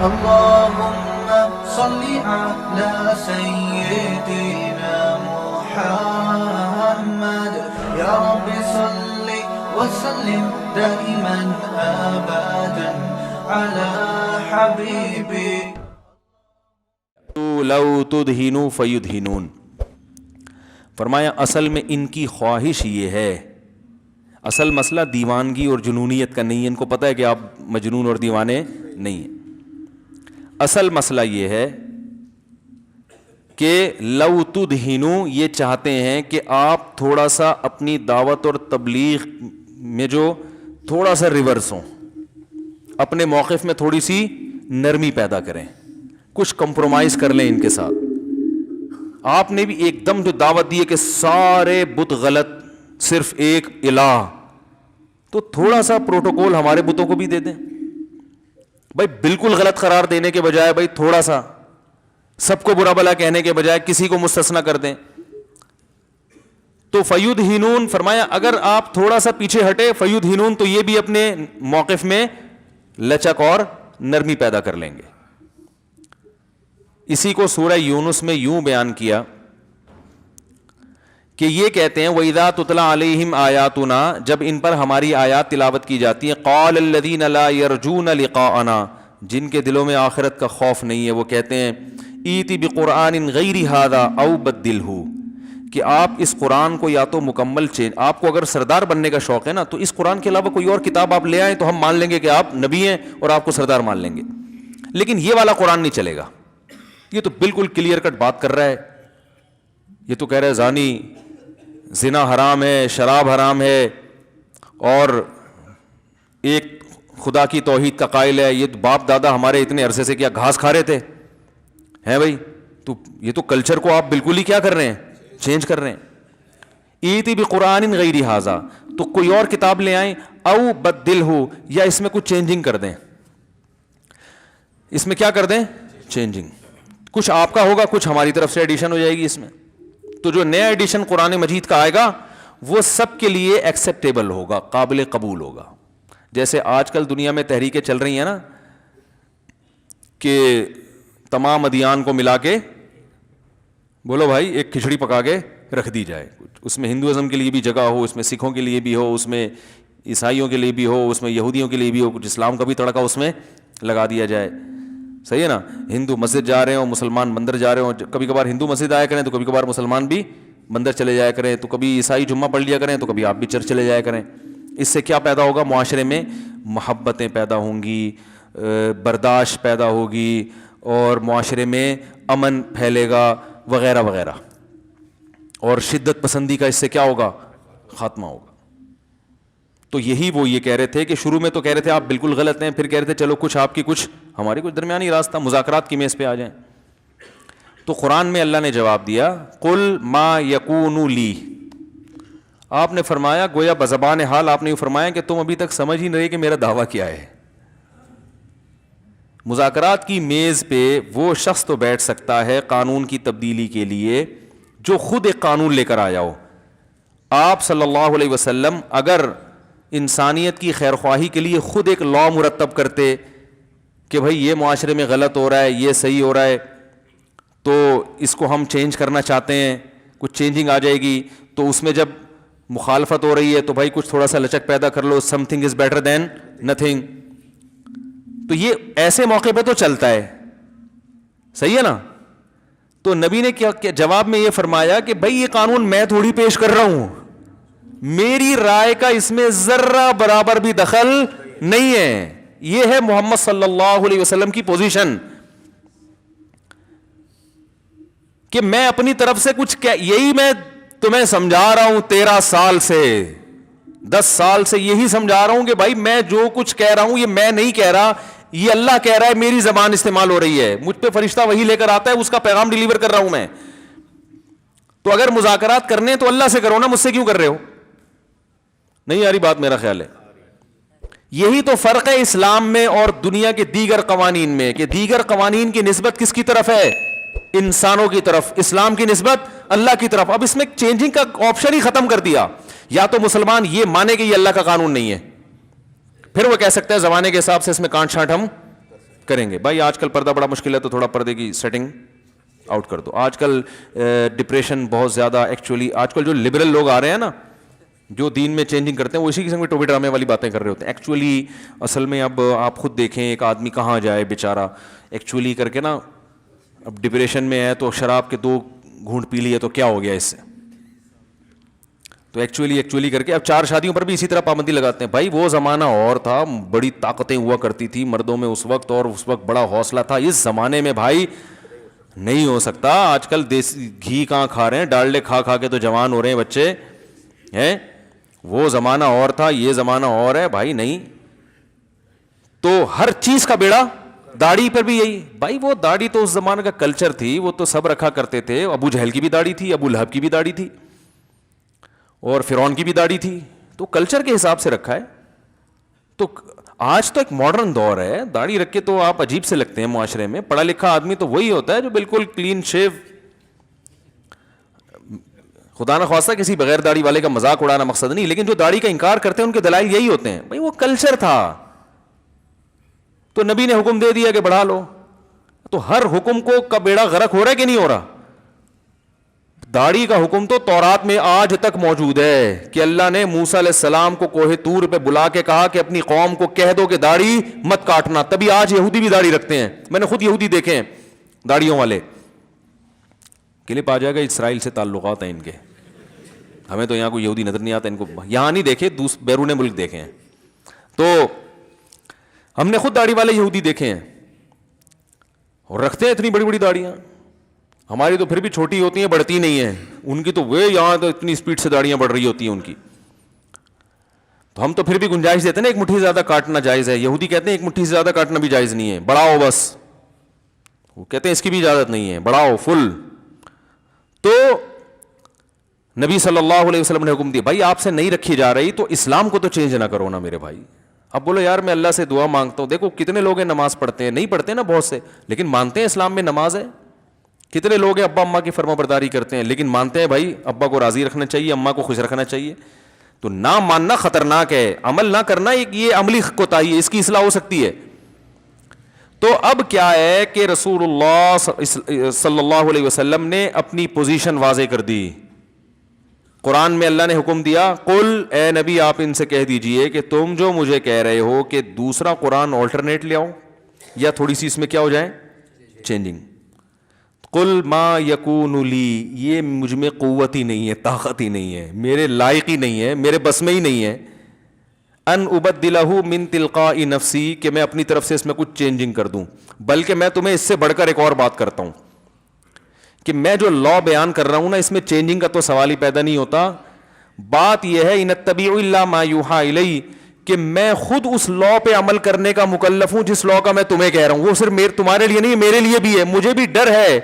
اللهم صل على سيدنا محمد يا رب صل وسلم دائما ابدا على حبيبي لو تدہنوا فیدہنون. فرمایا اصل میں ان کی خواہش یہ ہے، اصل مسئلہ دیوانگی اور جنونیت کا نہیں ہے، ان کو پتہ ہے کہ آپ مجنون اور دیوانے نہیں ہیں. اصل مسئلہ یہ ہے کہ لو تدہنوا، یہ چاہتے ہیں کہ آپ تھوڑا سا اپنی دعوت اور تبلیغ میں جو تھوڑا سا ریورس ہوں، اپنے موقف میں تھوڑی سی نرمی پیدا کریں، کچھ کمپرومائز کر لیں ان کے ساتھ. آپ نے بھی ایک دم جو دعوت دی ہے کہ سارے بت غلط، صرف ایک الہ، تو تھوڑا سا پروٹوکول ہمارے بتوں کو بھی دے دیں بھائی. بالکل غلط قرار دینے کے بجائے بھائی تھوڑا سا سب کو برا بھلا کہنے کے بجائے کسی کو مستثنا کر دیں. تو فیدہنون فرمایا اگر آپ تھوڑا سا پیچھے ہٹے فیدہنون تو یہ بھی اپنے موقف میں لچک اور نرمی پیدا کر لیں گے. اسی کو سورہ یونس میں یوں بیان کیا کہ یہ کہتے ہیں وَإِذَا تُتْلَى عَلَيْهِمْ آيَاتُنَا، جب ان پر ہماری آیات تلاوت کی جاتی ہیں، قَالَ الَّذِينَ لَا يَرْجُونَ لِقَاءَنَا، جن کے دلوں میں آخرت کا خوف نہیں ہے، وہ کہتے ہیں ایتی بقرآن غیر ھذا او بدلہ، کہ آپ اس قرآن کو یا تو مکمل چینج، آپ کو اگر سردار بننے کا شوق ہے نا تو اس قرآن کے علاوہ کوئی اور کتاب آپ لے آئیں تو ہم مان لیں گے کہ آپ نبی ہیں اور آپ کو سردار مان لیں گے، لیکن یہ والا قرآن نہیں چلے گا. یہ تو بالکل کلیئر کٹ بات کر رہا ہے، یہ تو کہہ رہا ہے زانی زنا حرام ہے، شراب حرام ہے، اور ایک خدا کی توحید کا قائل ہے. یہ باپ دادا ہمارے اتنے عرصے سے کیا گھاس کھا رہے تھے ہیں بھائی؟ تو یہ تو کلچر کو آپ بالکل ہی کیا کر رہے ہیں، چینج کر رہے ہیں. ایتی بقرآن غیر ھذا، تو کوئی اور کتاب لے آئیں، او بدلہ، یا اس میں کچھ چینجنگ کر دیں. اس میں کیا کر دیں؟ چینجنگ. کچھ آپ کا ہوگا، کچھ ہماری طرف سے ایڈیشن ہو جائے گی اس میں. تو جو نیا ایڈیشن قرآن مجید کا آئے گا وہ سب کے لیے ایکسیپٹیبل ہوگا، قابل قبول ہوگا. جیسے آج کل دنیا میں تحریکیں چل رہی ہیں نا کہ تمام ادیان کو ملا کے بولو بھائی ایک کھچڑی پکا کے رکھ دی جائے، اس میں ہندوازم کے لیے بھی جگہ ہو، اس میں سکھوں کے لیے بھی ہو، اس میں عیسائیوں کے لیے بھی ہو، اس میں یہودیوں کے لیے بھی ہو، کچھ اسلام کا بھی تڑکا اس میں لگا دیا جائے. صحیح ہے نا؟ ہندو مسجد جا رہے ہوں، مسلمان مندر جا رہے ہوں، کبھی کبھار ہندو مسجد آیا کریں تو کبھی کبھار مسلمان بھی مندر چلے جایا کریں، تو کبھی عیسائی جمعہ پڑھ لیا کریں تو کبھی آپ بھی چرچ چلے جایا کریں. اس سے کیا پیدا ہوگا؟ معاشرے میں محبتیں پیدا ہوں گی، برداشت پیدا ہوگی، اور معاشرے میں امن پھیلے گا وغیرہ وغیرہ، اور شدت پسندی کا اس سے کیا ہوگا؟ خاتمہ ہوگا. تو یہی وہ یہ کہہ رہے تھے کہ شروع میں تو کہہ رہے تھے آپ بالکل غلط ہیں، پھر کہہ رہے تھے چلو کچھ آپ کی کچھ ہماری کچھ درمیانی راستہ، مذاکرات کی میز پہ آ جائیں. تو قرآن میں اللہ نے جواب دیا قل ما یکون لی، آپ نے فرمایا گویا بزبان حال آپ نے فرمایا کہ تم ابھی تک سمجھ ہی نہیں رہے کہ میرا دعویٰ کیا ہے. مذاکرات کی میز پہ وہ شخص تو بیٹھ سکتا ہے قانون کی تبدیلی کے لیے جو خود ایک قانون لے کر آیا ہو. آپ صلی اللہ علیہ وسلم اگر انسانیت کی خیر خواہی کے لیے خود ایک لا مرتب کرتے کہ بھائی یہ معاشرے میں غلط ہو رہا ہے، یہ صحیح ہو رہا ہے، تو اس کو ہم چینج کرنا چاہتے ہیں، کچھ چینجنگ آ جائے گی، تو اس میں جب مخالفت ہو رہی ہے تو بھائی کچھ تھوڑا سا لچک پیدا کر لو، something is better than nothing. تو یہ ایسے موقع پہ تو چلتا ہے، صحیح ہے نا؟ تو نبی نے کیا جواب میں یہ فرمایا کہ بھائی یہ قانون میں تھوڑی پیش کر رہا ہوں، میری رائے کا اس میں ذرہ برابر بھی دخل نہیں ہے. یہ ہے محمد صلی اللہ علیہ وسلم کی پوزیشن کہ میں اپنی طرف سے کچھ یہی میں تمہیں سمجھا رہا ہوں 13 سال سے، 10 سال سے یہی سمجھا رہا ہوں کہ بھائی میں جو کچھ کہہ رہا ہوں یہ میں نہیں کہہ رہا، یہ اللہ کہہ رہا ہے، میری زبان استعمال ہو رہی ہے، مجھ پہ فرشتہ وہی لے کر آتا ہے، اس کا پیغام ڈیلیور کر رہا ہوں میں. تو اگر مذاکرات کرنے تو اللہ سے کرو نا، مجھ سے کیوں کر رہے ہو؟ نہیں آ رہی بات؟ میرا خیال ہے یہی تو فرق ہے اسلام میں اور دنیا کے دیگر قوانین میں، کہ دیگر قوانین کی نسبت کس کی طرف ہے؟ انسانوں کی طرف. اسلام کی نسبت اللہ کی طرف. اب اس میں چینجنگ کا آپشن ہی ختم کر دیا. یا تو مسلمان یہ مانے کہ یہ اللہ کا قانون نہیں ہے، پھر وہ کہہ سکتا ہے زمانے کے حساب سے اس میں کانٹ چھانٹ ہم کریں گے. بھائی آج کل پردہ بڑا مشکل ہے تو تھوڑا پردے کی سیٹنگ آؤٹ کر دو. آج کل ڈپریشن بہت زیادہ, ایکچولی آج کل جو لبرل لوگ آ رہے ہیں نا, جو دین میں چینجنگ کرتے ہیں, وہ اسی قسم کے ٹوپی ڈرامے والی باتیں کر رہے ہوتے ہیں. ایکچولی اصل میں اب آپ خود دیکھیں ایک آدمی کہاں جائے بیچارہ, ایکچولی کر کے نا اب ڈپریشن میں ہے تو شراب کے 2 گھونٹ پی لیے تو کیا ہو گیا اس سے, تو ایکچولی کر کے اب 4 شادیوں پر بھی اسی طرح پابندی لگاتے ہیں. بھائی وہ زمانہ اور تھا, بڑی طاقتیں ہوا کرتی تھی مردوں میں اس وقت, اور اس وقت بڑا حوصلہ تھا. اس زمانے میں بھائی نہیں ہو سکتا. آج کل دیسی گھی کہاں کھا رہے ہیں, ڈالڈے کھا کھا کے تو جوان ہو رہے ہیں بچے ہیں. وہ زمانہ اور تھا, یہ زمانہ اور ہے بھائی. نہیں تو ہر چیز کا بیڑا, داڑھی پر بھی یہی. بھائی وہ داڑھی تو اس زمانے کا کلچر تھی, وہ تو سب رکھا کرتے تھے. ابو جہل کی بھی داڑھی تھی, ابو لہب کی بھی داڑھی تھی, اور فرعون کی بھی داڑھی تھی, تو کلچر کے حساب سے رکھا ہے. تو آج تو ایک ماڈرن دور ہے, داڑھی رکھ کے تو آپ عجیب سے لگتے ہیں معاشرے میں. پڑھا لکھا آدمی تو وہی ہوتا ہے جو بالکل کلین شیو, خدا نہ خواستہ کسی بغیر داڑھی والے کا مذاق اڑانا مقصد نہیں, لیکن جو داڑھی کا انکار کرتے ہیں ان کے دلائل یہی ہوتے ہیں. بھائی وہ کلچر تھا تو نبی نے حکم دے دیا کہ بڑھا لو, تو ہر حکم کو کا بیڑا غرق ہو رہا ہے کہ نہیں ہو رہا. داڑھی کا حکم تو تورات میں آج تک موجود ہے کہ اللہ نے موسیٰ علیہ السلام کو کوہ طور پہ بلا کے کہا کہ اپنی قوم کو کہہ دو کہ داڑھی مت کاٹنا. تبھی آج یہودی بھی داڑھی رکھتے ہیں. میں نے خود یہودی دیکھے ہیں داڑھیوں والے. کلپ آ جائے گا, اسرائیل سے تعلقات ہیں ان کے. ہمیں تو یہاں کوئی یہودی نظر نہیں آتا, ان کو یہاں نہیں دیکھے, بیرون ملک دیکھے ہیں. تو ہم نے خود داڑھی والے یہودی دیکھے ہیں, اور رکھتے ہیں اتنی بڑی بڑی داڑیاں. ہماری تو پھر بھی چھوٹی ہوتی ہیں, بڑھتی نہیں ہیں. ان کی تو وہ یہاں تو اتنی اسپیڈ سے داڑیاں بڑھ رہی ہوتی ہیں ان کی. تو ہم تو پھر بھی گنجائش دیتے ہیں نا, ایک مٹھی سے زیادہ کاٹنا جائز ہے. یہودی کہتے ہیں ایک مٹھی سے زیادہ کاٹنا بھی جائز نہیں ہے, بڑھاؤ بس. وہ کہتے ہیں اس کی بھی اجازت نہیں ہے, بڑھاؤ فل. تو نبی صلی اللہ علیہ وسلم نے حکم دیا, بھائی آپ سے نہیں رکھی جا رہی تو اسلام کو تو چینج نہ کرو نا میرے بھائی. اب بولو یار میں اللہ سے دعا مانگتا ہوں. دیکھو کتنے لوگ ہیں نماز پڑھتے ہیں, نہیں پڑھتے نا بہت سے, لیکن مانتے ہیں اسلام میں نماز ہے. کتنے لوگ ہیں ابا اماں کی فرما برداری کرتے ہیں, لیکن مانتے ہیں بھائی ابا کو راضی رکھنا چاہیے, اماں کو خوش رکھنا چاہیے. تو نہ ماننا خطرناک ہے, عمل نہ کرنا یہ عملی کوتاہی ہے, اس کی اصلاح ہو سکتی ہے. تو اب کیا ہے کہ رسول اللہ صلی اللہ علیہ وسلم نے اپنی پوزیشن واضح کر دی. قرآن میں اللہ نے حکم دیا, قل اے نبی آپ ان سے کہہ دیجئے کہ تم جو مجھے کہہ رہے ہو کہ دوسرا قرآن آلٹرنیٹ لے آؤ یا تھوڑی سی اس میں کیا ہو جائے چینجنگ. قل ما یکون لی, یہ مجھ میں قوت ہی نہیں ہے, طاقت ہی نہیں ہے, میرے لائق ہی نہیں ہے, میرے بس میں ہی نہیں ہے, ان ابدلہ من تلقاء نفسی, کہ میں اپنی طرف سے اس میں کچھ چینجنگ کر دوں. بلکہ میں تمہیں اس سے بڑھ کر ایک اور بات کرتا ہوں کہ میں جو لا بیان کر رہا ہوں نا, اس میں چینجنگ کا تو سوال ہی پیدا نہیں ہوتا. بات یہ ہے ان اتبع الا ما یوحى الی, کہ میں خود اس لا پہ عمل کرنے کا مکلف ہوں جس لا کا میں تمہیں کہہ رہا ہوں. وہ صرف تمہارے لیے نہیں, میرے لیے بھی ہے. مجھے بھی ڈر ہے,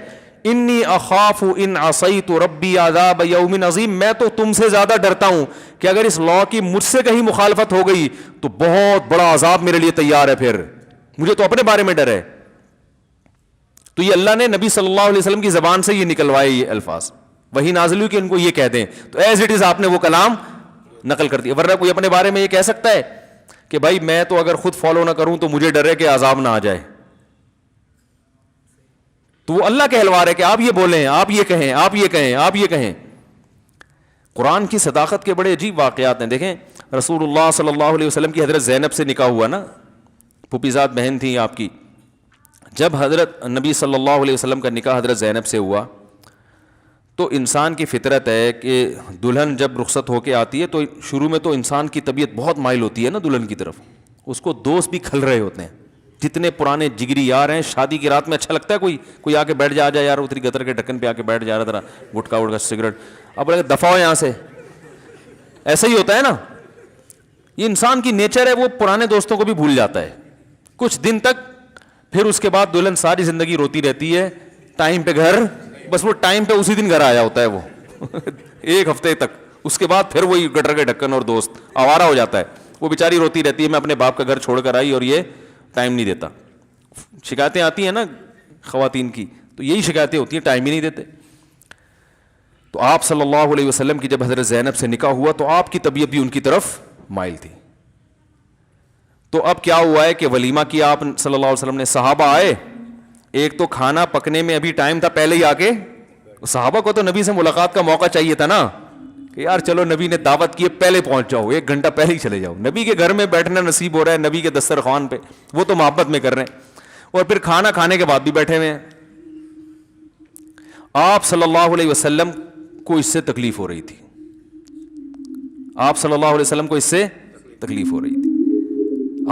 انی اخاف ان عصیت ربی عذاب یوم عظیم, میں تو تم سے زیادہ ڈرتا ہوں کہ اگر اس لا کی مجھ سے کہیں مخالفت ہو گئی تو بہت بڑا عذاب میرے لیے تیار ہے. پھر مجھے تو اپنے بارے میں ڈر ہے. تو یہ اللہ نے نبی صلی اللہ علیہ وسلم کی زبان سے یہ نکلوائے یہ الفاظ, وہی نازل ہوئی کہ ان کو یہ کہہ دیں. تو ایز اٹ از آپ نے وہ کلام نقل کر دیا. ورنہ کوئی اپنے بارے میں یہ کہہ سکتا ہے کہ بھائی میں تو اگر خود فالو نہ کروں تو مجھے ڈر ہے کہ عذاب نہ آ جائے. تو وہ اللہ کہلوا رہے کہ آپ یہ بولیں, آپ یہ کہیں, آپ یہ کہیں, آپ یہ کہیں. قرآن کی صداقت کے بڑے عجیب واقعات ہیں. دیکھیں رسول اللہ صلی اللہ علیہ وسلم کی حضرت زینب سے نکاح ہوا نا, پھوپھیزاد بہن تھی آپ کی. جب حضرت نبی صلی اللہ علیہ وسلم کا نکاح حضرت زینب سے ہوا تو انسان کی فطرت ہے کہ دلہن جب رخصت ہو کے آتی ہے تو شروع میں تو انسان کی طبیعت بہت مائل ہوتی ہے نا دلہن کی طرف. اس کو دوست بھی کھل رہے ہوتے ہیں, جتنے پرانے جگری یار ہیں. شادی کی رات میں اچھا لگتا ہے کوئی آ کے بیٹھ جا یار, اتری گتر کے ڈھکن پہ آ کے بیٹھ جا رہا تھا, گٹکا وٹکا سگریٹ, اب دفعہ ہو یہاں سے. ایسا ہی ہوتا ہے نا, یہ انسان کی نیچر ہے, وہ پرانے دوستوں کو بھی بھول جاتا ہے کچھ دن تک. پھر اس کے بعد دلہن ساری زندگی روتی رہتی ہے ٹائم پہ گھر, بس وہ ٹائم پہ اسی دن گھر آیا ہوتا ہے وہ ایک ہفتے تک. اس کے بعد پھر وہی گٹر کے ڈھکن اور دوست آوارہ ہو جاتا ہے. وہ بیچاری روتی رہتی ہے میں اپنے باپ کا گھر چھوڑ کر آئی اور یہ ٹائم نہیں دیتا. شکایتیں آتی ہیں نا خواتین کی, تو یہی شکایتیں ہوتی ہیں, ٹائم ہی نہیں دیتے. تو آپ صلی اللہ علیہ وسلم کی جب حضرت زینب سے نکاح ہوا تو آپ کی طبیعت بھی ان کی طرف مائل تھی. تو اب کیا ہوا ہے کہ ولیمہ کیا آپ صلی اللہ علیہ وسلم نے, صحابہ آئے, ایک تو کھانا پکنے میں ابھی ٹائم تھا, پہلے ہی آ کے صحابہ کو تو نبی سے ملاقات کا موقع چاہیے تھا نا, کہ یار چلو نبی نے دعوت کی ہے, پہلے پہنچ جاؤ, 1 گھنٹہ پہلے ہی چلے جاؤ. نبی کے گھر میں بیٹھنا نصیب ہو رہا ہے, نبی کے دسترخوان پہ, وہ تو محبت میں کر رہے ہیں, اور پھر کھانا کھانے کے بعد بھی بیٹھے ہوئے ہیں. آپ صلی اللہ علیہ وسلم کو اس سے تکلیف ہو رہی تھی, آپ صلی اللہ علیہ وسلم کو اس سے تکلیف ہو رہی تھی.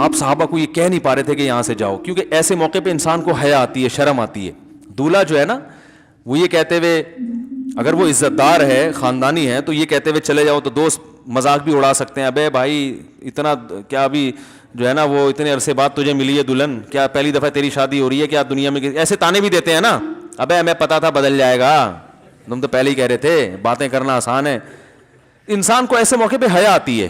آپ صحابہ کو یہ کہہ نہیں پا رہے تھے کہ یہاں سے جاؤ, کیونکہ ایسے موقع پہ انسان کو حیا آتی ہے, شرم آتی ہے. دولہا جو ہے نا, وہ یہ کہتے ہوئے, اگر وہ عزت دار ہے, خاندانی ہے, تو یہ کہتے ہوئے چلے جاؤ تو دوست مذاق بھی اڑا سکتے ہیں, ابے بھائی اتنا کیا, ابھی جو ہے نا وہ اتنے عرصے بعد تجھے ملی ہے دلہن, کیا پہلی دفعہ تیری شادی ہو رہی ہے کیا دنیا میں, ایسے تانے بھی دیتے ہیں نا, ابے ہمیں پتا تھا بدل جائے گا, تم تو پہلے ہی کہہ رہے تھے, باتیں کرنا آسان ہے. انسان کو ایسے موقع پہ حیا آتی ہے.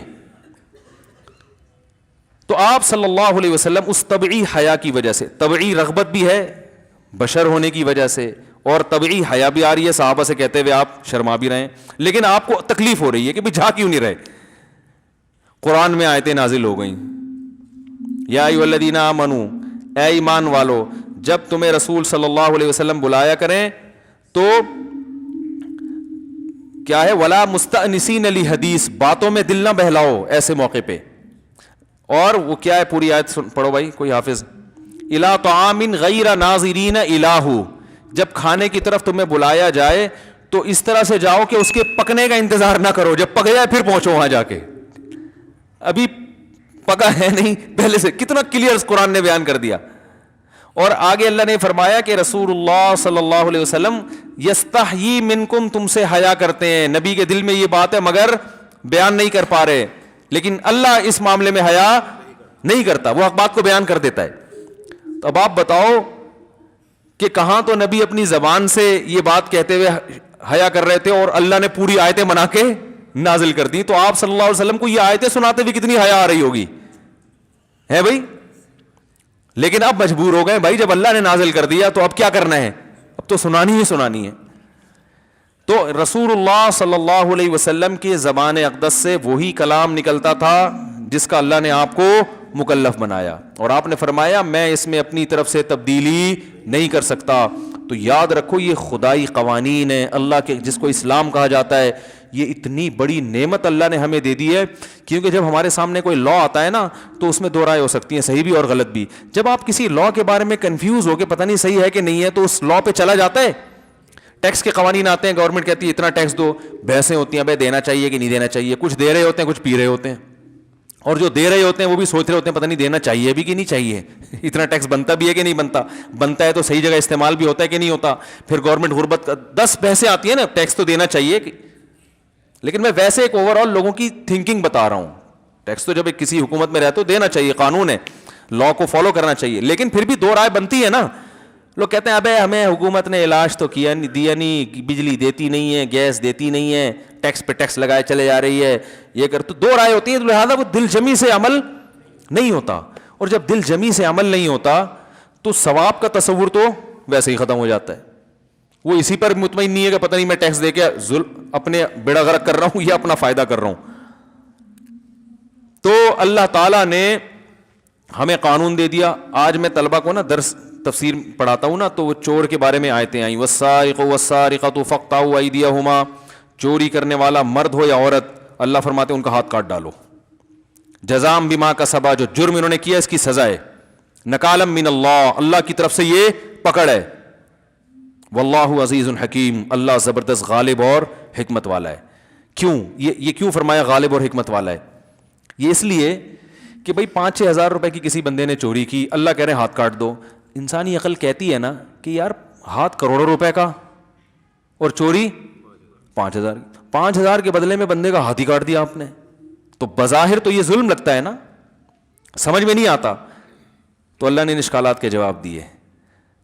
تو آپ صلی اللہ علیہ وسلم اس طبعی حیا کی وجہ سے, طبعی رغبت بھی ہے بشر ہونے کی وجہ سے, اور طبعی حیا بھی آ رہی ہے, صحابہ سے کہتے ہوئے آپ شرما بھی رہے ہیں, لیکن آپ کو تکلیف ہو رہی ہے کہ بھی جا کیوں نہیں رہے. قرآن میں آیتیں نازل ہو گئیں, یا ایھا الذین آمنوا, اے ایمان والو, جب تمہیں رسول صلی اللہ علیہ وسلم بلایا کریں تو کیا ہے, ولا مستأنسین لحدیث, باتوں میں دل نہ بہلاؤ ایسے موقع پہ. اور وہ کیا ہے, پوری آیت پڑھو بھائی کوئی حافظ. الی طعام غیر ناظرین الہ, جب کھانے کی طرف تمہیں بلایا جائے تو اس طرح سے جاؤ کہ اس کے پکنے کا انتظار نہ کرو, جب پک جائے پھر پہنچو وہاں جا کے. ابھی پکا ہے نہیں پہلے سے, کتنا کلیئر قرآن نے بیان کر دیا. اور آگے اللہ نے فرمایا کہ رسول اللہ صلی اللہ علیہ وسلم یستحیی منکم, تم سے حیا کرتے ہیں. نبی کے دل میں یہ بات ہے مگر بیان نہیں کر پا رہے, لیکن اللہ اس معاملے میں حیا نہیں کرتا, وہ حق بات کو بیان کر دیتا ہے. تو اب آپ بتاؤ کہ کہاں تو نبی اپنی زبان سے یہ بات کہتے ہوئے حیا کر رہے تھے, اور اللہ نے پوری آیتیں بنا کے نازل کر دی. تو آپ صلی اللہ علیہ وسلم کو یہ آیتیں سناتے ہوئے کتنی حیا آ رہی ہوگی, ہے بھائی. لیکن اب مجبور ہو گئے بھائی, جب اللہ نے نازل کر دیا تو اب کیا کرنا ہے, اب تو سنانی ہی سنانی ہے. تو رسول اللہ صلی اللہ علیہ وسلم کی زبان اقدس سے وہی کلام نکلتا تھا جس کا اللہ نے آپ کو مکلف بنایا, اور آپ نے فرمایا میں اس میں اپنی طرف سے تبدیلی نہیں کر سکتا. تو یاد رکھو یہ خدائی قوانین ہیں اللہ کے, جس کو اسلام کہا جاتا ہے. یہ اتنی بڑی نعمت اللہ نے ہمیں دے دی ہے, کیونکہ جب ہمارے سامنے کوئی لا آتا ہے نا تو اس میں دو رائے ہو سکتی ہیں, صحیح بھی اور غلط بھی. جب آپ کسی لا کے بارے میں کنفیوز ہو کے پتہ نہیں صحیح ہے کہ نہیں ہے تو اس لا پہ چلا جاتا ہے. ٹیکس کے قوانین آتے ہیں, گورنمنٹ کہتی ہے اتنا ٹیکس دو, بحثیں ہوتی ہیں بھائی دینا چاہیے کہ نہیں دینا چاہیے, کچھ دے رہے ہوتے ہیں کچھ پی رہے ہوتے ہیں, اور جو دے رہے ہوتے ہیں وہ بھی سوچ رہے ہوتے ہیں پتہ نہیں دینا چاہیے بھی کہ نہیں چاہیے, اتنا ٹیکس بنتا بھی ہے کہ نہیں بنتا, بنتا ہے تو صحیح جگہ استعمال بھی ہوتا ہے کہ نہیں ہوتا. پھر گورنمنٹ غربت 10 بحثیں آتی ہیں نا, ٹیکس تو دینا چاہیے, لیکن میں ویسے ایک اوور آل لوگوں کی تھنکنگ بتا رہا ہوں. ٹیکس تو جب ایک کسی حکومت میں رہتے ہو دینا چاہیے, قانون ہے, لا کو فالو کرنا چاہیے, لیکن پھر بھی دو رائے بنتی ہے نا. لوگ کہتے ہیں ابے ہمیں حکومت نے علاج تو کیا دیا نہیں, بجلی دیتی نہیں ہے, گیس دیتی نہیں ہے, ٹیکس پہ ٹیکس لگائے چلے جا رہی ہے, یہ کر. تو دو رائے ہوتی ہیں, لہٰذا وہ دل جمی سے عمل نہیں ہوتا, اور جب دل جمی سے عمل نہیں ہوتا تو ثواب کا تصور تو ویسے ہی ختم ہو جاتا ہے. وہ اسی پر مطمئن نہیں ہے کہ پتہ نہیں میں ٹیکس دے کے اپنے بیڑا غرق کر رہا ہوں یا اپنا فائدہ کر رہا ہوں. تو اللہ تعالیٰ نے ہمیں قانون دے دیا. آج میں طلبہ کو نا درس تفسیر پڑھاتا ہوں نا, تو وہ چور کے بارے میں آیتیں آئیں, والسارق والسارقۃ فاقطعوا ایدیہما, چوری کرنے والا مرد ہو یا عورت, اللہ فرماتے ہیں ان کا ہاتھ کاٹ ڈالو. جزاء بما کسبا, جو جرم انہوں نے کیا اس کی سزا ہے. نکالا من اللہ, اللہ کی طرف سے یہ پکڑ ہے. واللہ عزیز حکیم, اللہ زبردست غالب اور حکمت والا ہے. کیوں یہ کیوں فرمایا غالب اور حکمت والا ہے؟ یہ اس لیے کہ بھائی 5-6 ہزار روپے کی کسی بندے نے چوری کی, اللہ کہہ رہے ہیں ہاتھ کاٹ دو. انسانی عقل کہتی ہے نا کہ یار ہاتھ کروڑوں روپے کا اور چوری 5,000, 5,000 کے بدلے میں بندے کا ہاتھ ہی کاٹ دیا آپ نے, تو بظاہر تو یہ ظلم لگتا ہے نا, سمجھ میں نہیں آتا. تو اللہ نے ان اشکالات کے جواب دیے.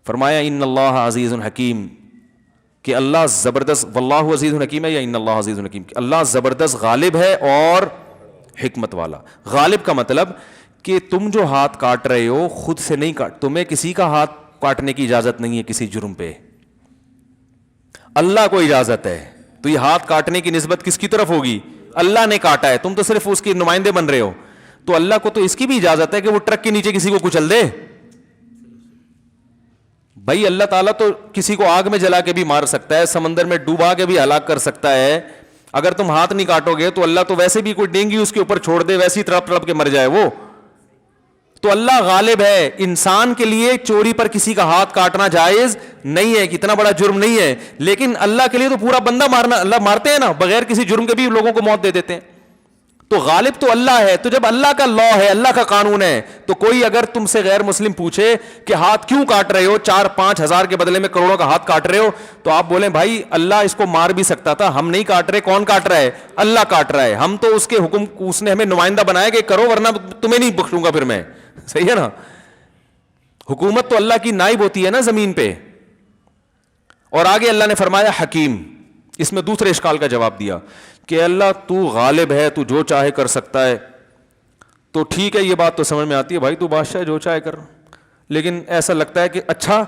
فرمایا ان اللہ عزیز حکیم, کہ اللہ زبردست, واللہ عزیز حکیم ہے یا ان اللہ عزیز حکیم, کہ اللہ زبردست غالب ہے اور حکمت والا. غالب کا مطلب کہ تم جو ہاتھ کاٹ رہے ہو خود سے نہیں کاٹ, تمہیں کسی کا ہاتھ کاٹنے کی اجازت نہیں ہے کسی جرم پہ, اللہ کو اجازت ہے. تو یہ ہاتھ کاٹنے کی نسبت کس کی طرف ہوگی؟ اللہ نے کاٹا ہے, تم تو صرف اس کے نمائندے بن رہے ہو. تو اللہ کو تو اس کی بھی اجازت ہے کہ وہ ٹرک کے نیچے کسی کو کچل دے. بھائی اللہ تعالیٰ تو کسی کو آگ میں جلا کے بھی مار سکتا ہے, سمندر میں ڈوبا کے بھی ہلاک کر سکتا ہے. اگر تم ہاتھ نہیں کاٹو گے تو اللہ تو ویسے بھی کوئی ڈینگی اس کے اوپر چھوڑ دے, ویسے ہی تڑپ تڑپ کے مر جائے وہ. تو اللہ غالب ہے. انسان کے لیے چوری پر کسی کا ہاتھ کاٹنا جائز نہیں ہے, اتنا بڑا جرم نہیں ہے, لیکن اللہ کے لیے تو پورا بندہ مارنا, اللہ مارتے ہیں نا, بغیر کسی جرم کے بھی لوگوں کو موت دے دیتے ہیں. تو غالب تو اللہ ہے. تو جب اللہ کا لا ہے, اللہ کا قانون ہے, تو کوئی اگر تم سے غیر مسلم پوچھے کہ ہاتھ کیوں کاٹ رہے ہو, 4-5 ہزار کے بدلے میں کروڑوں کا ہاتھ کاٹ رہے ہو, تو آپ بولیں بھائی اللہ اس کو مار بھی سکتا تھا, ہم نہیں کاٹ رہے. کون کاٹ رہا ہے؟ اللہ کاٹ رہا ہے. ہم تو اس کے حکم, اس نے ہمیں نمائندہ بنایا کہ کرو ورنہ تمہیں نہیں بخشوں گا پھر میں. صحیح ہے نا. حکومت تو اللہ کی نائب ہوتی ہے نا زمین پہ. اور آگے اللہ نے فرمایا حکیم. اس میں دوسرے اشکال کا جواب دیا کہ اللہ تو غالب ہے, تو جو چاہے کر سکتا ہے. تو ٹھیک ہے, یہ بات تو سمجھ میں آتی ہے, بھائی تو بادشاہ جو چاہے کر, لیکن ایسا لگتا ہے کہ اچھا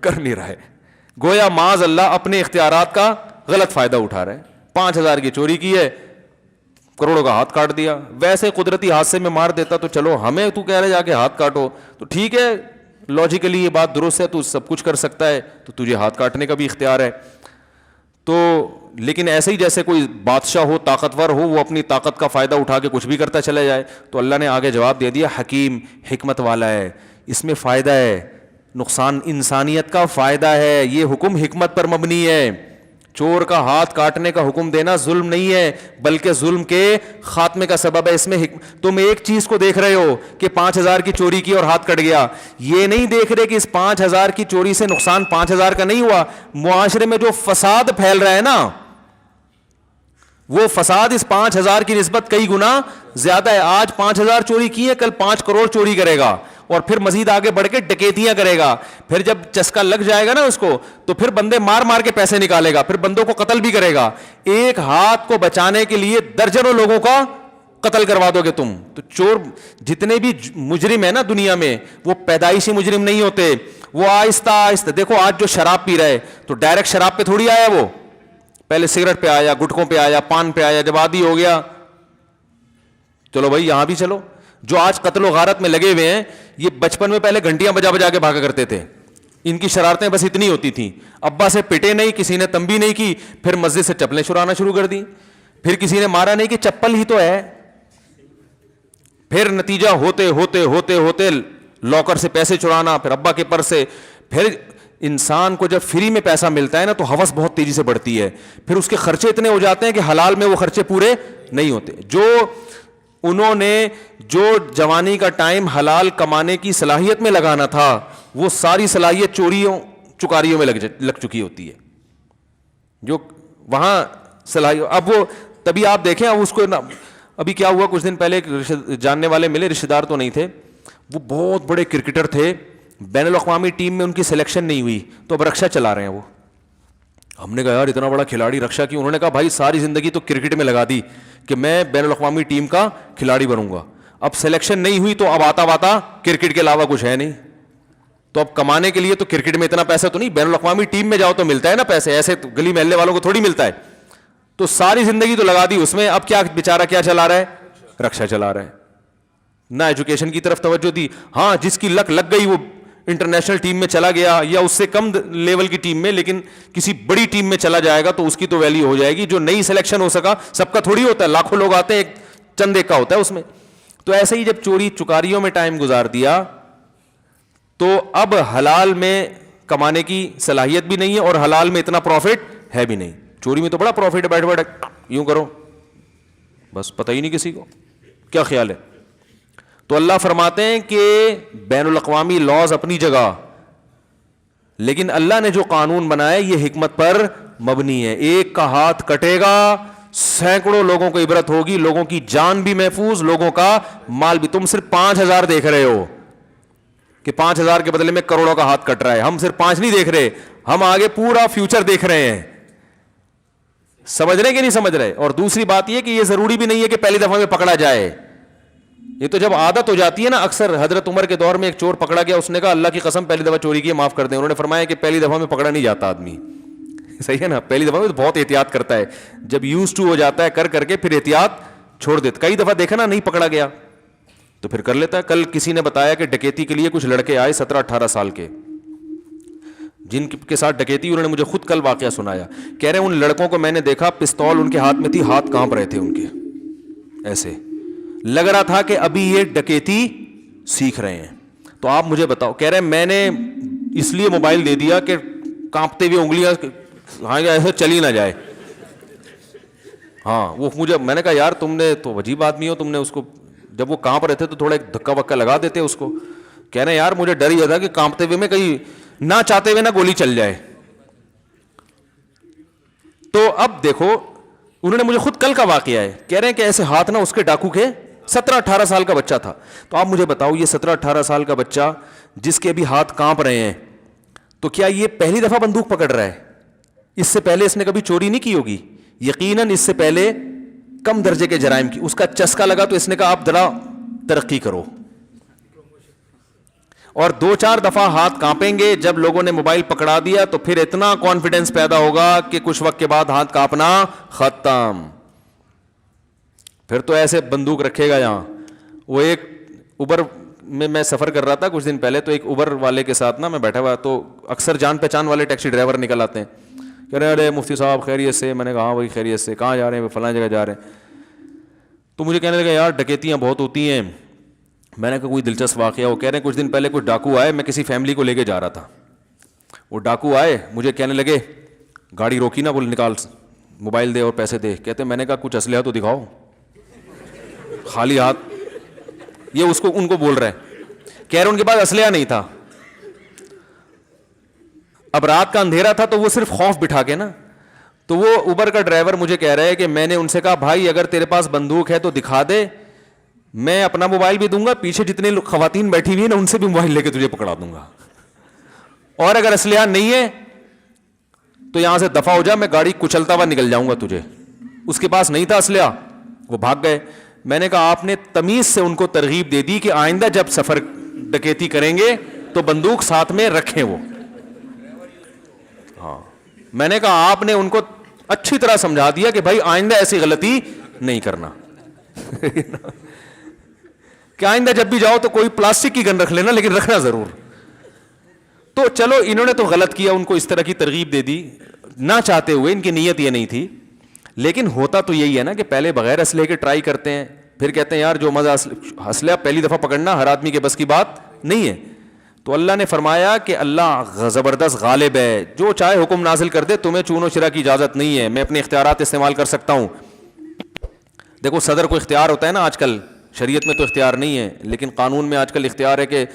کر نہیں رہا ہے. گویا معاذ اللہ اپنے اختیارات کا غلط فائدہ اٹھا رہا ہے. 5,000 کی چوری کی ہے, کروڑوں کا ہاتھ کاٹ دیا. ویسے قدرتی حادثے میں مار دیتا تو چلو, ہمیں تو کہہ رہے جا کے ہاتھ کاٹو, تو ٹھیک ہے لاجیکلی یہ بات درست ہے, تو سب کچھ کر سکتا ہے, تو تجھے ہاتھ کاٹنے کا بھی اختیار ہے. تو لیکن ایسے ہی جیسے کوئی بادشاہ ہو, طاقتور ہو, وہ اپنی طاقت کا فائدہ اٹھا کے کچھ بھی کرتا چلے جائے. تو اللہ نے آگے جواب دے دیا حکیم, حکمت والا ہے. اس میں فائدہ ہے, نقصان انسانیت کا فائدہ ہے. یہ حکم حکمت پر مبنی ہے. چور کا ہاتھ کاٹنے کا حکم دینا ظلم نہیں ہے, بلکہ ظلم کے خاتمے کا سبب ہے. اس میں تم ایک چیز کو دیکھ رہے ہو کہ 5,000 کی چوری کی اور ہاتھ کٹ گیا, یہ نہیں دیکھ رہے کہ اس 5,000 کی چوری سے نقصان 5,000 کا نہیں ہوا. معاشرے میں جو فساد پھیل رہا ہے نا, وہ فساد اس 5,000 کی نسبت کئی گنا زیادہ ہے. آج 5,000 چوری کی ہے, کل 5 کروڑ چوری کرے گا, اور پھر مزید آگے بڑھ کے ڈکیتیاں کرے گا. پھر جب چسکا لگ جائے گا نا اس کو, تو پھر بندے مار مار کے پیسے نکالے گا, پھر بندوں کو قتل بھی کرے گا. ایک ہاتھ کو بچانے کے لیے درجنوں لوگوں کا قتل کروا دو گے تم. تو چور جتنے بھی مجرم ہیں نا دنیا میں, وہ پیدائشی مجرم نہیں ہوتے, وہ آہستہ آہستہ. دیکھو آج جو شراب پی رہا ہے, تو ڈائریکٹ شراب پہ تھوڑی آیا, وہ پہلے سگریٹ پہ آیا, گٹکوں پہ آیا, پان پہ آیا, جب عادی ہو گیا چلو بھائی یہاں بھی چلو. جو آج قتل و غارت میں لگے ہوئے ہیں, یہ بچپن میں پہلے گھنٹیاں بجا بجا کے بھاگا کرتے تھے. ان کی شرارتیں بس اتنی ہوتی تھیں, ابا سے پٹے نہیں, کسی نے تنبیہ نہیں کی, پھر مسجد سے چپلیں چرانا شروع کر دی, پھر کسی نے مارا نہیں کہ چپل ہی تو ہے. پھر نتیجہ ہوتے ہوتے ہوتے ہوتے لاکر سے پیسے چرانا, پھر ابا کے پرس سے. پھر انسان کو جب فری میں پیسہ ملتا ہے نا, تو ہوس بہت تیزی سے بڑھتی ہے. پھر اس کے خرچے اتنے ہو جاتے ہیں کہ حلال میں وہ خرچے پورے نہیں ہوتے. انہوں نے جو جوانی کا ٹائم حلال کمانے کی صلاحیت میں لگانا تھا, وہ ساری صلاحیت چوریوں چکاریوں میں لگ چکی ہوتی ہے. جو وہاں صلاحیت, اب وہ تبھی آپ دیکھیں, اب اس کو ابھی کیا ہوا, کچھ دن پہلے جاننے والے ملے, رشتہ دار تو نہیں تھے, وہ بہت بڑے کرکٹر تھے, بین الاقوامی ٹیم میں ان کی سلیکشن نہیں ہوئی, تو اب رکشا چلا رہے ہیں وہ. ہم نے کہا یار اتنا بڑا کھلاڑی رکشا کی. انہوں نے کہا بھائی ساری زندگی تو کرکٹ میں لگا دی کہ میں بین الاقوامی ٹیم کا کھلاڑی بنوں گا, اب سلیکشن نہیں ہوئی, تو اب آتا کرکٹ کے علاوہ کچھ ہے نہیں. تو اب کمانے کے لیے تو کرکٹ میں اتنا پیسہ تو نہیں, بین الاقوامی ٹیم میں جاؤ تو ملتا ہے نا پیسے, ایسے تو گلی محلے والوں کو تھوڑی ملتا ہے. تو ساری زندگی تو لگا دی اس میں, اب کیا بیچارہ کیا چلا رہا ہے, رکشا چلا رہا ہے. نہ ایجوکیشن کی طرف توجہ دی. ہاں جس کی لگ گئی وہ انٹرنیشنل ٹیم میں چلا گیا, یا اس سے کم لیول کی ٹیم میں, لیکن کسی بڑی ٹیم میں چلا جائے گا تو اس کی تو ویلیو ہو جائے گی. جو نہیں سلیکشن ہو سکا, سب کا تھوڑی ہوتا ہے, لاکھوں لوگ آتے ہیں, ایک چند ایک کا ہوتا ہے اس میں. تو ایسے ہی جب چوری چکاریوں میں ٹائم گزار دیا, تو اب حلال میں کمانے کی صلاحیت بھی نہیں ہے, اور حلال میں اتنا پروفٹ ہے بھی نہیں. چوری میں تو بڑا پروفٹ ہے, بیٹھ بیٹھ یوں کرو, بس پتہ ہی نہیں کسی کو کیا خیال ہے. تو اللہ فرماتے ہیں کہ بین الاقوامی لاز اپنی جگہ, لیکن اللہ نے جو قانون بنایا یہ حکمت پر مبنی ہے. ایک کا ہاتھ کٹے گا, سینکڑوں لوگوں کو عبرت ہوگی, لوگوں کی جان بھی محفوظ, لوگوں کا مال بھی. تم صرف 5,000 دیکھ رہے ہو کہ 5,000 کے بدلے میں کروڑوں کا ہاتھ کٹ رہا ہے. ہم صرف 5 نہیں دیکھ رہے, ہم آگے پورا فیوچر دیکھ رہے ہیں. سمجھ رہے کہ نہیں سمجھ رہے؟ اور دوسری بات یہ کہ یہ ضروری بھی نہیں ہے کہ پہلی دفعہ میں پکڑا جائے. یہ تو جب عادت ہو جاتی ہے نا, اکثر حضرت عمر کے دور میں ایک چور پکڑا گیا, اس نے کہا اللہ کی قسم پہلی دفعہ چوری کی معاف کر دیں. انہوں نے فرمایا کہ پہلی دفعہ میں پکڑا نہیں جاتا آدمی, صحیح ہے نا, پہلی دفعہ میں تو بہت احتیاط کرتا ہے, جب یوز ٹو ہو جاتا ہے کر کر کے پھر احتیاط چھوڑ دیتا. کئی دفعہ دیکھا نا نہیں پکڑا گیا, تو پھر کر لیتا ہے. کل کسی نے بتایا کہ ڈکیتی کے لیے کچھ لڑکے آئے 17-18 سال کے, جن کے ساتھ ڈکیتی, انہوں نے مجھے خود کل واقعہ سنایا. کہہ رہے ہیں ان لڑکوں کو میں نے دیکھا, پستول ان کے ہاتھ میں تھی, ہاتھ کانپ رہے تھے ان کے, ایسے لگ رہا تھا کہ ابھی یہ ڈکیتی سیکھ رہے ہیں. تو آپ مجھے بتاؤ, کہہ رہے ہیں میں نے اس لیے موبائل دے دیا کہ کانپتے ہوئے انگلیاں ہاں ایسے چلی نہ جائے. ہاں وہ مجھے, میں نے کہا یار تم نے تو عجیب آدمی ہو, تم نے اس کو جب وہ کانپ رہے تھے تو تھوڑا ایک دھکا وکا لگا دیتے اس کو. کہہ رہے ہیں یار مجھے ڈر یہ تھا کہ کانپتے ہوئے میں کہیں نہ چاہتے ہوئے نہ گولی چل جائے. تو اب دیکھو انہوں نے مجھے خود کل کا واقعہ ہے, کہہ رہے ہیں کہ ایسے ہاتھ نہ اس کے ڈاکو کے, 17-18 سال کا بچہ تھا. تو آپ مجھے بتاؤ یہ 17-18 سال کا بچہ جس کے ابھی ہاتھ کانپ رہے ہیں, تو کیا یہ پہلی دفعہ بندوق پکڑ رہا ہے؟ اس سے پہلے اس نے کبھی چوری نہیں کی ہوگی, یقیناً اس سے پہلے کم درجے کے جرائم کی. اس کا چسکا لگا تو اس نے کہا آپ ذرا ترقی کرو, اور 2-4 دفعہ ہاتھ کانپیں گے. جب لوگوں نے موبائل پکڑا دیا تو پھر اتنا کانفیڈنس پیدا ہوگا کہ کچھ وقت کے بعد ہاتھ کانپنا ختم. پھر تو ایسے بندوق رکھے گا یہاں. وہ ایک اوبر میں سفر کر رہا تھا کچھ دن پہلے, تو ایک اوبر والے کے ساتھ نا میں بیٹھا ہوا, تو اکثر جان پہچان والے ٹیکسی ڈرائیور نکل آتے ہیں, کہہ رہے ہیں ارے مفتی صاحب خیریت سے؟ میں نے کہا ہاں وہی خیریت سے. کہاں جا رہے ہیں؟ فلاں جگہ جا رہے ہیں. تو مجھے کہنے لگا یار ڈکیتیاں بہت ہوتی ہیں. میں نے کہا کوئی دلچسپ واقعہ؟ وہ کہہ رہے ہیں کچھ دن پہلے کچھ ڈاکو آئے, میں کسی فیملی کو لے کے جا رہا تھا. وہ ڈاکو آئے, مجھے کہنے لگے, گاڑی روکی نا, بول نکال موبائل دے اور پیسے دے. کہتے میں نے کہا کچھ اسلحہ تو دکھاؤ, خالی ہاتھ. یہ اس کو ان کو بول رہے ہیں, کہہ رہے ان کے پاس اسلحہ نہیں تھا. اب رات کا اندھیرا تھا تو وہ صرف خوف بٹھا کے نا, تو وہ اوبر کا ڈرائیور مجھے کہہ رہا ہے کہ میں نے ان سے کہا بھائی اگر تیرے پاس بندوق ہے تو دکھا دے, میں اپنا موبائل بھی دوں گا, پیچھے جتنے خواتین بیٹھی ہوئی ہیں نا ان سے بھی موبائل لے کے تجھے پکڑا دوں گا, اور اگر اسلحہ نہیں ہے تو یہاں سے دفع ہو جا, میں گاڑی کچلتا ہوا نکل جاؤں گا تجھے. اس کے پاس نہیں تھا اسلحہ, وہ بھاگ گئے. میں نے کہا آپ نے تمیز سے ان کو ترغیب دے دی کہ آئندہ جب سفر ڈکیتی کریں گے تو بندوق ساتھ میں رکھیں. وہ ہاں, میں نے کہا آپ نے ان کو اچھی طرح سمجھا دیا کہ بھائی آئندہ ایسی غلطی نہیں کرنا کہ آئندہ جب بھی جاؤ تو کوئی پلاسٹک کی گن رکھ لینا, لیکن رکھنا ضرور. تو چلو انہوں نے تو غلط کیا, ان کو اس طرح کی ترغیب دے دی نہ چاہتے ہوئے, ان کی نیت یہ نہیں تھی. لیکن ہوتا تو یہی ہے نا کہ پہلے بغیر اسلحے کے ٹرائی کرتے ہیں, پھر کہتے ہیں یار جو مزہ اسلحہ پہلی دفعہ پکڑنا ہر آدمی کے بس کی بات نہیں ہے. تو اللہ نے فرمایا کہ اللہ زبردست غالب ہے, جو چاہے حکم نازل کر دے, تمہیں چون و چرا کی اجازت نہیں ہے, میں اپنے اختیارات استعمال کر سکتا ہوں. دیکھو صدر کو اختیار ہوتا ہے نا آج کل, شریعت میں تو اختیار نہیں ہے, لیکن قانون میں آج کل اختیار ہے کہ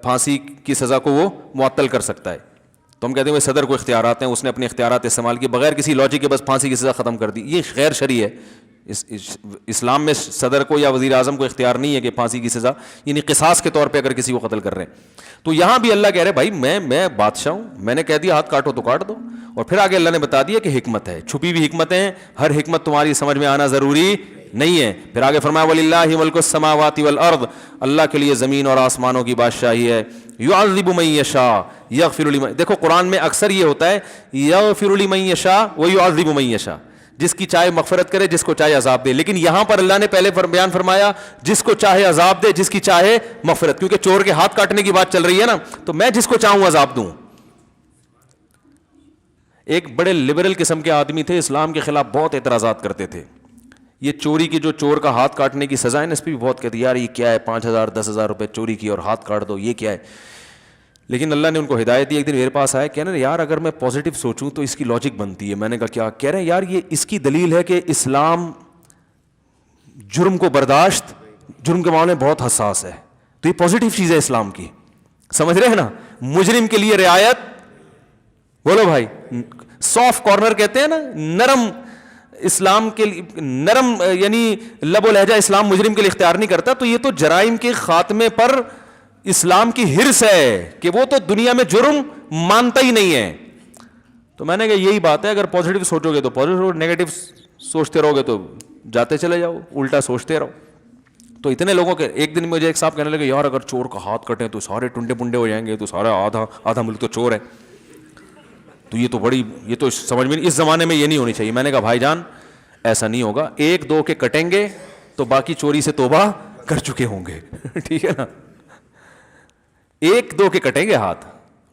پھانسی کی سزا کو وہ معطل کر سکتا ہے. تو ہم کہتے ہیں صدر کو اختیارات ہیں, اس نے اپنے اختیارات استعمال کیے بغیر کسی لاجک کے, بس پھانسی کی سزا ختم کر دی. یہ غیر شرعی ہے. اسلام میں صدر کو یا وزیر اعظم کو اختیار نہیں ہے کہ پھانسی کی سزا, یعنی قصاص کے طور پہ اگر کسی کو قتل کر رہے ہیں. تو یہاں بھی اللہ کہہ رہے بھائی میں بادشاہ ہوں, میں نے کہہ دیا ہاتھ کاٹو تو کاٹ دو. اور پھر آگے اللہ نے بتا دیا کہ حکمت ہے, چھپی ہوئی حکمتیں ہیں, ہر حکمت تمہاری سمجھ میں آنا ضروری نہیں ہے. پھر آگے فرمایا وَلِلَّهِ مُلْكُ السَّمَاوَاتِ وَالْأَرْضِ, اللہ کے لیے زمین اور آسمانوں کی بادشاہی ہے. يُعَذِّبُ مَن يَشَاءُ يَغْفِرُ لِمَن, دیکھو قرآن میں اکثر یہ ہوتا ہے يَغْفِرُ لِمَن يَشَاءُ وَيُعَذِّبُ مَن يَشَاءُ, جس کی چاہے مغفرت کرے, جس کو چاہے عذاب دے. لیکن یہاں پر اللہ نے پہلے بیان فرمایا جس کو چاہے عذاب دے, جس کی چاہے مغفرت, کیونکہ چور کے ہاتھ کاٹنے کی بات چل رہی ہے نا, تو میں جس کو چاہوں عذاب دوں. ایک بڑے لبرل قسم کے آدمی تھے, اسلام کے خلاف بہت اعتراضات کرتے تھے. یہ چوری کی, جو چور کا ہاتھ کاٹنے کی سزا ہے نا, اس پہ بھی بہت کہتے یار یہ کیا ہے, 5,000 10,000 روپے چوری کی اور ہاتھ کاٹ دو, یہ کیا ہے. لیکن اللہ نے ان کو ہدایت دی. ایک دن میرے پاس آئے, کہنے یار اگر میں پازیٹیو سوچوں تو اس کی لاجک بنتی ہے. میں نے کہا کیا؟ کہہ رہے ہیں یار یہ اس کی دلیل ہے کہ اسلام جرم کو برداشت, جرم کے معاملے میں بہت حساس ہے, تو یہ پازیٹیو چیز ہے اسلام کی, سمجھ رہے ہیں نا. مجرم کے لیے رعایت, بولو بھائی, سافٹ کارنر کہتے ہیں نا, نرم اسلام کے لیے, نرم یعنی لب و لہجہ اسلام مجرم کے لیے اختیار نہیں کرتا. تو یہ تو جرائم کے خاتمے پر اسلام کی حرص ہے کہ وہ تو دنیا میں جرم مانتا ہی نہیں ہے. تو میں نے کہا یہی بات ہے, اگر پازیٹیو سوچو گے تو پازیٹیو, نیگیٹو سوچتے رہو گے تو جاتے چلے جاؤ, الٹا سوچتے رہو. تو اتنے لوگوں کے, ایک دن مجھے ایک صاحب کہنے لگے یار اگر چور کا ہاتھ کٹے تو سارے ٹنڈے پنڈے ہو جائیں گے, تو سارا آدھا ملک تو چور ہے. تو یہ تو بڑی, یہ تو سمجھ میں نہیں, اس زمانے میں یہ نہیں ہونی چاہیے. میں نے کہا بھائی جان ایسا نہیں ہوگا, 1-2 کے کٹیں گے تو باقی چوری سے توبہ کر چکے ہوں گے. ٹھیک ہے نا, ایک دو کے کٹیں گے ہاتھ,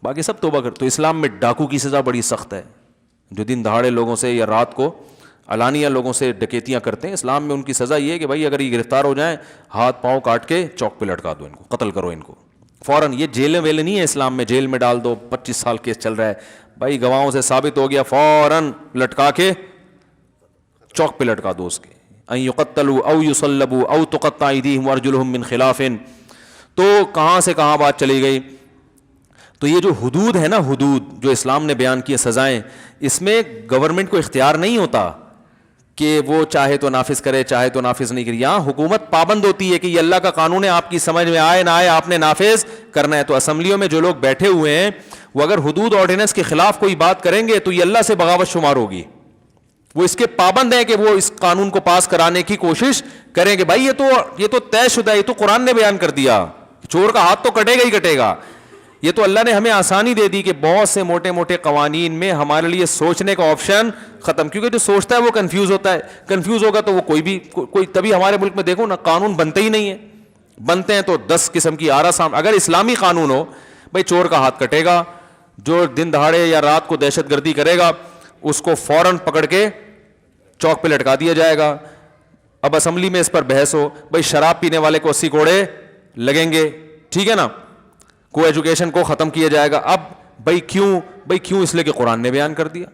باقی سب توبہ کر. تو اسلام میں ڈاکو کی سزا بڑی سخت ہے, جو دن دہاڑے لوگوں سے یا رات کو علانیہ لوگوں سے ڈکیتیاں کرتے ہیں. اسلام میں ان کی سزا یہ ہے کہ بھائی اگر یہ گرفتار ہو جائیں, ہاتھ پاؤں کاٹ کے چوک پہ لٹکا دو ان کو, قتل کرو ان کو فوراً. یہ جیلیں ویلیں نہیں ہے اسلام میں, جیل میں ڈال دو, 25 سال کیس چل رہا ہے. بھائی گواہوں سے ثابت ہو گیا, فوراً لٹکا کے چوک پہ لٹکا دو اس کے. ان یقتلوا او یصلبوا او تقطع ایدیہم وارجلہم من خلاف. تو کہاں سے کہاں بات چلی گئی. تو یہ جو حدود ہے نا, حدود جو اسلام نے بیان کی سزائیں, اس میں گورنمنٹ کو اختیار نہیں ہوتا کہ وہ چاہے تو نافذ کرے چاہے تو نافذ نہیں کرے. یہاں حکومت پابند ہوتی ہے کہ یہ اللہ کا قانون ہے, آپ کی سمجھ میں آئے نہ آئے آپ نے نافذ کرنا ہے. تو اسمبلیوں میں جو لوگ بیٹھے ہوئے ہیں وہ اگر حدود آرڈیننس کے خلاف کوئی بات کریں گے تو یہ اللہ سے بغاوت شمار ہوگی. وہ اس کے پابند ہیں کہ وہ اس قانون کو پاس کرانے کی کوشش کریں گے. بھائی یہ تو طے شدہ ہے, یہ تو قرآن نے بیان کر دیا, چور کا ہاتھ تو کٹے گا ہی کٹے گا. یہ تو اللہ نے ہمیں آسانی دے دی کہ بہت سے موٹے موٹے قوانین میں ہمارے لیے سوچنے کا آپشن ختم, کیونکہ جو سوچتا ہے وہ کنفیوز ہوتا ہے, کنفیوز ہوگا تو وہ کوئی تبھی ہمارے ملک میں دیکھو نا قانون بنتے ہی نہیں ہے, بنتے ہیں تو 10 قسم کی آرا سام. اگر اسلامی قانون ہو, بھائی چور کا ہاتھ کٹے گا, جو دن دہاڑے یا رات کو دہشت گردی کرے گا اس کو فوراً پکڑ کے چوک پہ لٹکا دیا جائے گا. اب اسمبلی میں اس پر بحث ہو, بھائی شراب پینے والے کو 80 کوڑے لگیں گے, ٹھیک ہے نا, کو ایجوکیشن کو ختم کیا جائے گا. اب بھائی کیوں اس لیے کہ قرآن نے بیان کر دیا.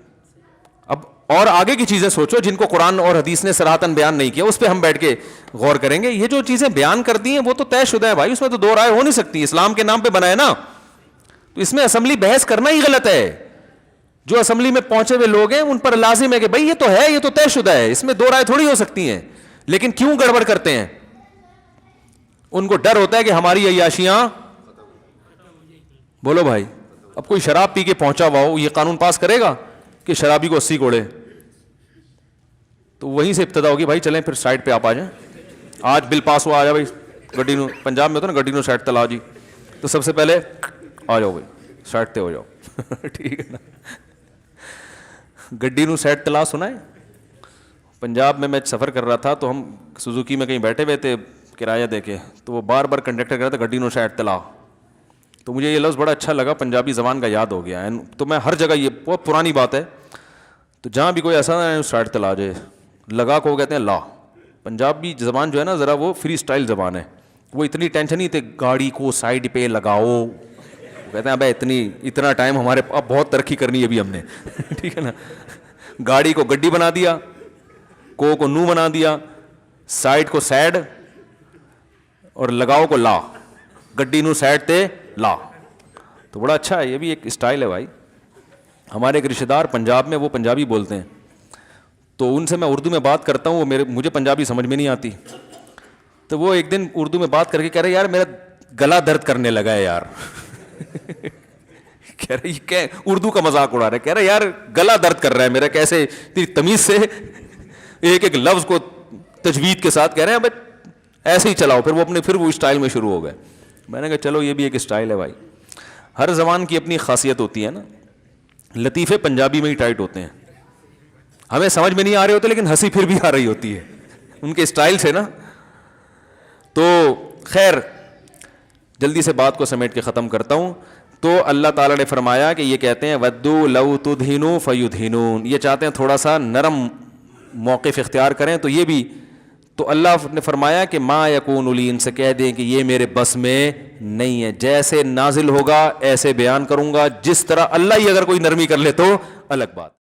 اب اور آگے کی چیزیں سوچو جن کو قرآن اور حدیث نے صراحتاً بیان نہیں کیا, اس پہ ہم بیٹھ کے غور کریں گے. یہ جو چیزیں بیان کر دی ہیں وہ تو طے شدہ ہے بھائی, اس میں تو دو رائے ہو نہیں سکتی. اسلام کے نام پہ بنا ہے نا, تو اس میں اسمبلی بحث کرنا ہی غلط ہے. جو اسمبلی میں پہنچے ہوئے لوگ ہیں ان پر لازم ہے کہ بھائی یہ تو ہے, یہ تو طے شدہ ہے, اس میں دو رائے تھوڑی ہو سکتی ہیں. لیکن کیوں گڑبڑ کرتے ہیں؟ ان کو ڈر ہوتا ہے کہ ہماری عیاشیاں, بولو بھائی, اب کوئی شراب پی کے پہنچا ہوا ہو, یہ قانون پاس کرے گا کہ شرابی کو 80 کوڑے؟ تو وہیں سے ابتدا ہوگی, بھائی چلیں پھر سائڈ پہ آپ آ جائیں, آج بل پاس ہوا, آ جا بھائی گڈی نو, پنجاب میں ہوتا نا گڈی نو سائڈ تلا جی, تو سب سے پہلے آ جاؤ بھائی سائڈ تے ہو جاؤ. ٹھیک ہے نا, گڈی نو سائڈ تلا سنا ہے؟ پنجاب میں سفر کر رہا تھا تو ہم سوزوکی میں کہیں بیٹھے ہوئے تھے کرایہ دے کے, تو وہ بار بار کنڈکٹر کہہ رہا تھا گڈی نو سائڈ تلا. تو مجھے یہ لفظ بڑا اچھا لگا, پنجابی زبان کا یاد ہو گیا ہے, تو میں ہر جگہ, یہ بہت پرانی بات ہے, تو جہاں بھی کوئی ایسا نہ سائڈ تلا جائے لگا کو وہ کہتے ہیں لا. پنجابی زبان جو ہے نا ذرا وہ فری اسٹائل زبان ہے, وہ اتنی ٹینشن نہیں تھے گاڑی کو سائڈ پہ لگاؤ, کہتے ہیں ابے اتنا ٹائم ہمارے, اب بہت ترقی کرنی ہے ابھی ہم نے. ٹھیک ہے نا, گاڑی کو گڈی بنا دیا, کو نو بنا دیا, سائڈ کو سیڈ اور لگاؤ کو لا, گڈی نو سائڈ تے لا. تو بڑا اچھا ہے, یہ بھی ایک اسٹائل ہے بھائی. ہمارے ایک رشتہ دار پنجاب میں, وہ پنجابی بولتے ہیں, تو ان سے میں اردو میں بات کرتا ہوں, وہ مجھے پنجابی سمجھ میں نہیں آتی. تو وہ ایک دن اردو میں بات کر کے کہہ رہے یار میرا گلا درد کرنے لگا ہے یار. کہہ رہے یہ اردو کا مذاق اڑا رہے, کہہ رہے یار گلا درد کر رہا ہے میرا, کیسے تمیز سے ایک ایک لفظ کو تجوید کے ساتھ کہہ رہے ہیں, بھائی ایسے ہی چلاؤ. پھر وہ اسٹائل میں شروع ہو گئے. میں نے کہا چلو یہ بھی ایک اسٹائل ہے بھائی, ہر زبان کی اپنی خاصیت ہوتی ہے نا. لطیفے پنجابی میں ہی ٹائٹ ہوتے ہیں, ہمیں سمجھ میں نہیں آ رہے ہوتے لیکن ہنسی پھر بھی آ رہی ہوتی ہے ان کے اسٹائل سے نا. تو خیر جلدی سے بات کو سمیٹ کے ختم کرتا ہوں. تو اللہ تعالیٰ نے فرمایا کہ یہ کہتے ہیں ودو لو تدہنوا فیدہنون, یہ چاہتے ہیں تھوڑا سا نرم موقف اختیار کریں, تو یہ بھی, تو اللہ نے فرمایا کہ ما یکون لی, ان سے کہہ دیں کہ یہ میرے بس میں نہیں ہے, جیسے نازل ہوگا ایسے بیان کروں گا, جس طرح اللہ ہی اگر کوئی نرمی کر لے تو الگ بات.